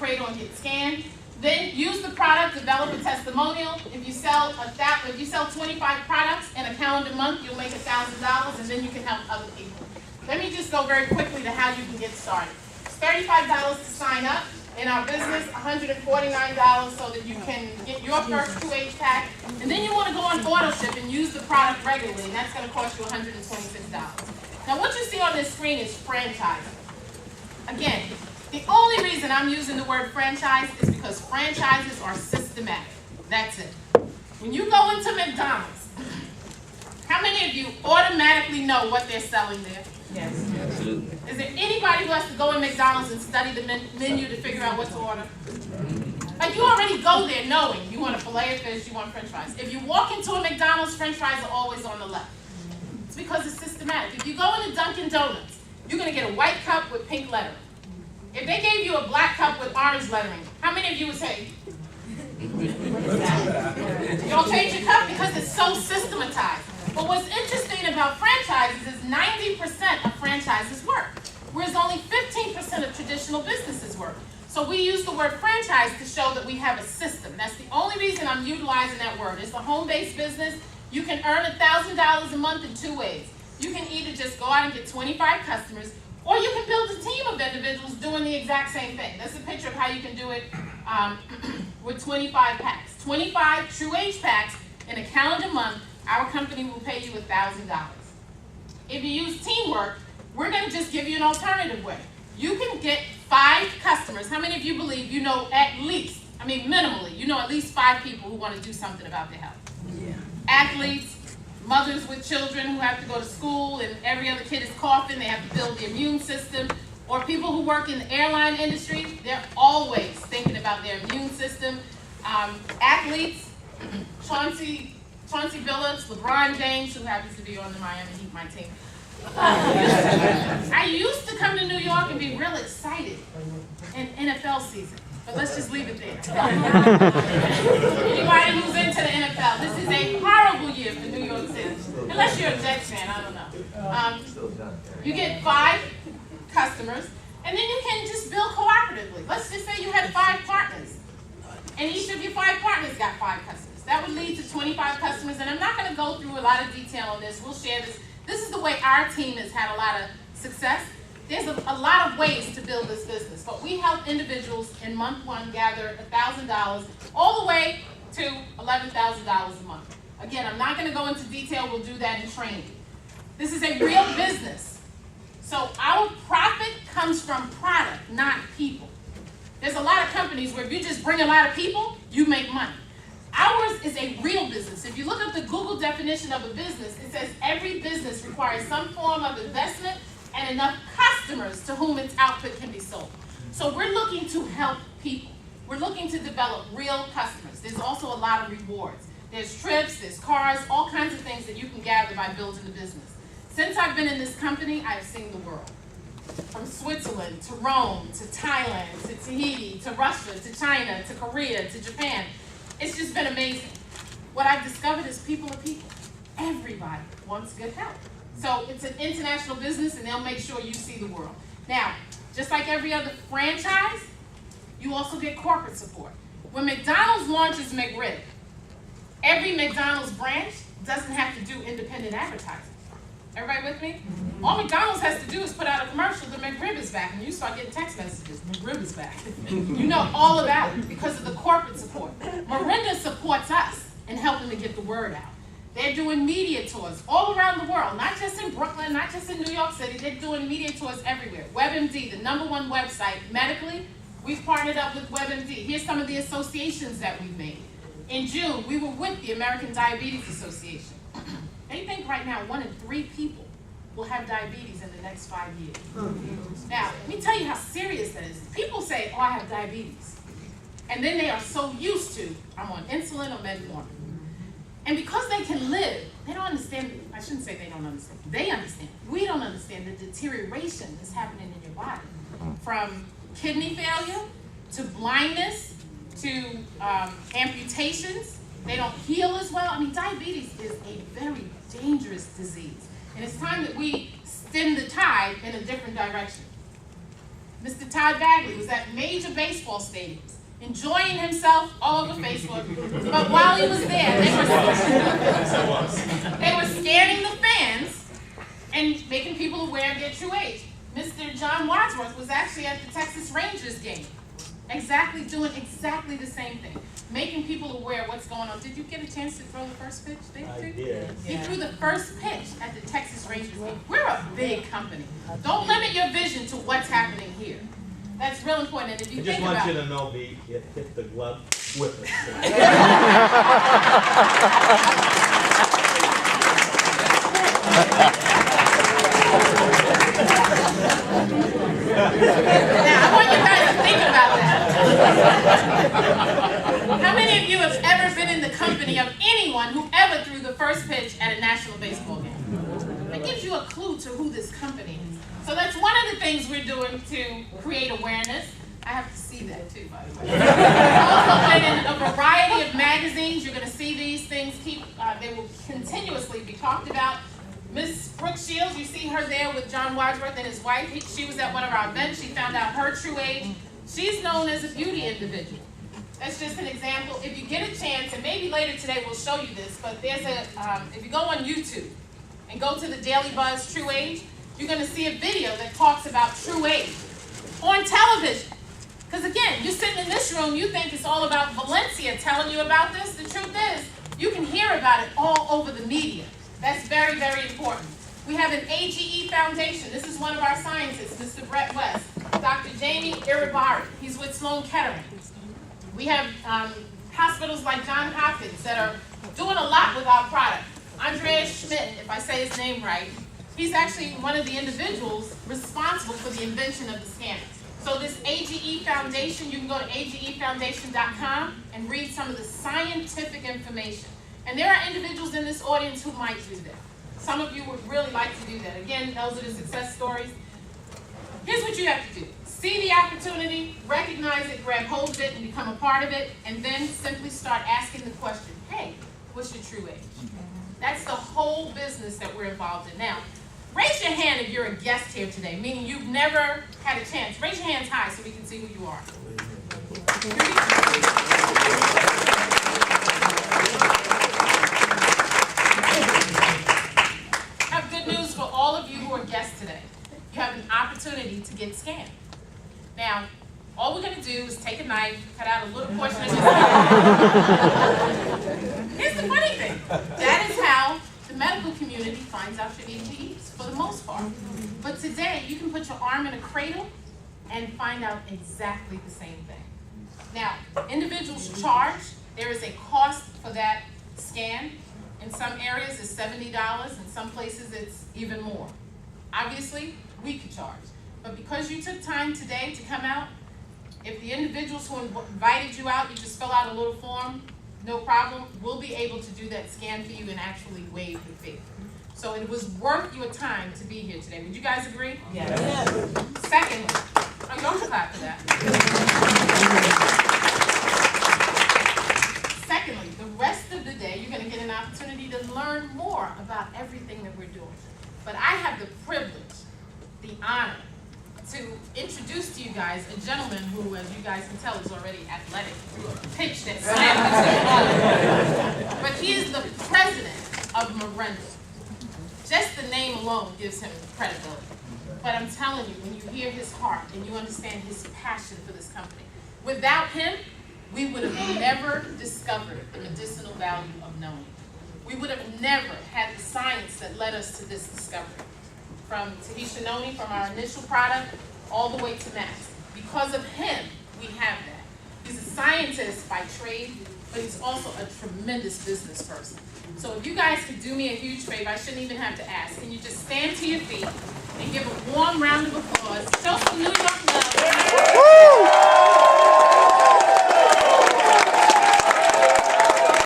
upgrade or get scanned. Then use the product, develop a testimonial. If you sell 25 products in a calendar month, you'll make $1,000, and then you can help other people. Let me just go very quickly to how you can get started. It's $35 to sign up. In our business, $149 so that you can get your first TruAge pack. And then you want to go on auto ship and use the product regularly, and that's going to cost you $126. Now what you see on this screen is franchising. Again, the only reason I'm using the word franchise is because franchises are systematic. That's it. When you go into McDonald's, how many of you automatically know what they're selling there? Yes. Absolutely. Is there anybody who has to go in McDonald's and study the menu to figure out what to order? Like, you already go there knowing you want a filet of fish, you want french fries. If you walk into a McDonald's, french fries are always on the left. It's because it's systematic. If you go into Dunkin' Donuts, you're going to get a white cup with pink lettering. If they gave you a black cup with orange lettering, how many of you would say, you don't change your cup because it's so systematized? But what's interesting about franchises is 90% of franchises work, whereas only 15% of traditional businesses work. So we use the word franchise to show that we have a system. That's the only reason I'm utilizing that word. It's a home-based business. You can earn $1,000 a month in two ways. You can either just go out and get 25 customers, or you can build a team of individuals doing the exact same thing. That's a picture of how you can do it with 25 packs. 25 TruAge packs in a calendar month. Our company will pay you $1,000. If you use teamwork, we're going to just give you an alternative way. You can get 5 customers. How many of you believe you know at least, minimally, you know at least 5 people who want to do something about their health? Yeah. Athletes, mothers with children who have to go to school and every other kid is coughing, they have to build the immune system. Or people who work in the airline industry, they're always thinking about their immune system. Athletes, Chauncey Billups, LeBron James, who happens to be on the Miami Heat, my team. I used to come to New York and be real excited in NFL season, but let's just leave it there. Anybody who's into the NFL, this is a horrible year for New York City. Unless you're a Jets fan, I don't know. You get 5 customers, and then you can just build cooperatively. Let's just say you had 5 partners, and each of your 5 partners got 5 customers. That would lead to 25 customers, and I'm not going to go through a lot of detail on this. We'll share this. This is the way our team has had a lot of success. There's a lot of ways to build this business, but we help individuals in month 1 gather $1,000 all the way to $11,000 a month. Again, I'm not going to go into detail. We'll do that in training. This is a real business. So our profit comes from product, not people. There's a lot of companies where if you just bring a lot of people, you make money. Ours is a real business. If you look at the Google definition of a business, it says every business requires some form of investment and enough customers to whom its output can be sold. So we're looking to help people. We're looking to develop real customers. There's also a lot of rewards. There's trips, there's cars, all kinds of things that you can gather by building the business. Since I've been in this company, I have seen the world. From Switzerland to Rome to Thailand to Tahiti to Russia to China to Korea to Japan. It's just been amazing. What I've discovered is people are people. Everybody wants good health. So it's an international business, and they'll make sure you see the world. Now, just like every other franchise, you also get corporate support. When McDonald's launches McRib, every McDonald's branch doesn't have to do independent advertising. Everybody with me? All McDonald's has to do is put out a commercial that McRib is back, and you start getting text messages, McRib is back. You know all about it because of the corporate support. Morinda supports us in helping to get the word out. They're doing media tours all around the world, not just in Brooklyn, not just in New York City. They're doing media tours everywhere. WebMD, the #1 website medically, we've partnered up with WebMD. Here's some of the associations that we've made. In June, we were with the American Diabetes Association. They think right now 1 in 3 people will have diabetes in the next 5 years. Now, let me tell you how serious that is. People say, oh, I have diabetes. And then they are so used to, I'm on insulin or metformin. And because they can live, they don't understand, I shouldn't say they don't understand, they understand. We don't understand the deterioration that's happening in your body. From kidney failure to blindness to amputations. They don't heal as well. Diabetes is a very dangerous disease. And it's time that we stem the tide in a different direction. Mr. Todd Bagley was at major baseball stadiums, enjoying himself all over Facebook. But while he was there, they were scanning the fans and making people aware of their true age. Mr. John Wadsworth was actually at the Texas Rangers game, doing exactly the same thing, making people aware of what's going on. Did you get a chance to throw the first pitch? I did. He threw the first pitch at the Texas Rangers game. We're a big company. Don't limit your vision to what's happening here. That's real important. And if you think about I just want you to know, B, hit the glove with it. Now, I want you guys to think about that. How many of you have ever been in the company of anyone who ever threw the first pitch at a national baseball game? That gives you a clue to who this company is. So that's one of the things we're doing to create awareness. I have to see that too, by the way. I've also been in a variety of magazines. You're going to see these things. They will continuously be talked about. Miss Brooke Shields, you see her there with John Wadsworth and his wife. She was at one of our events. She found out her true age. She's known as a beauty individual. That's just an example. If you get a chance, and maybe later today we'll show you this, but there's if you go on YouTube and go to the Daily Buzz TruAge, you're going to see a video that talks about true age on television. Because again, you're sitting in this room, you think it's all about Valencia telling you about this. The truth is, you can hear about it all over the media. That's very, very important. We have an AGE Foundation. This is one of our scientists, Mr. Brett West. Dr. Jamie Iribari, he's with Sloan Kettering. We have hospitals like Johns Hopkins that are doing a lot with our product. Andreas Schmidt, if I say his name right, he's actually one of the individuals responsible for the invention of the scanner. So this AGE Foundation, you can go to agefoundation.com and read some of the scientific information. And there are individuals in this audience who might do that. Some of you would really like to do that. Again, those are the success stories. Here's what you have to do. See the opportunity, recognize it, grab hold of it, and become a part of it, and then simply start asking the question, hey, what's your true age? That's the whole business that we're involved in. Now, raise your hand if you're a guest here today, meaning you've never had a chance. Raise your hands high so we can see who you are. I have good news for all of you who are guests today. You have an opportunity to get scanned. Now, all we're going to do is take a knife, cut out a little portion of your skin. Here's the funny thing. That is how the medical community finds out your AGEs, for the most part. But today, you can put your arm in a cradle and find out exactly the same thing. Now, individuals charge. There is a cost for that scan. In some areas, it's $70. In some places, it's even more. Obviously, we could charge. But because you took time today to come out, if the individuals who invited you out, you just fill out a little form, no problem, we'll be able to do that scan for you and actually waive the fee. So it was worth your time to be here today. Would you guys agree? Yes. Second, don't clap for that. Secondly, the rest of the day, you're going to get an opportunity to learn more about everything that we're doing. But I have the privilege, the honor, to introduce to you guys a gentleman who, as you guys can tell, is already athletic. Pitch that slam. But he is the president of Morinda. Just the name alone gives him credibility. But I'm telling you, when you hear his heart and you understand his passion for this company, without him, we would have never discovered the medicinal value of knowing. We would have never had the science that led us to this discovery. From Tahitian noni, from our initial product, all the way to mass. Because of him, we have that. He's a scientist by trade, but he's also a tremendous business person. So if you guys could do me a huge favor, I shouldn't even have to ask. Can you just stand to your feet and give a warm round of applause? Show some New York love.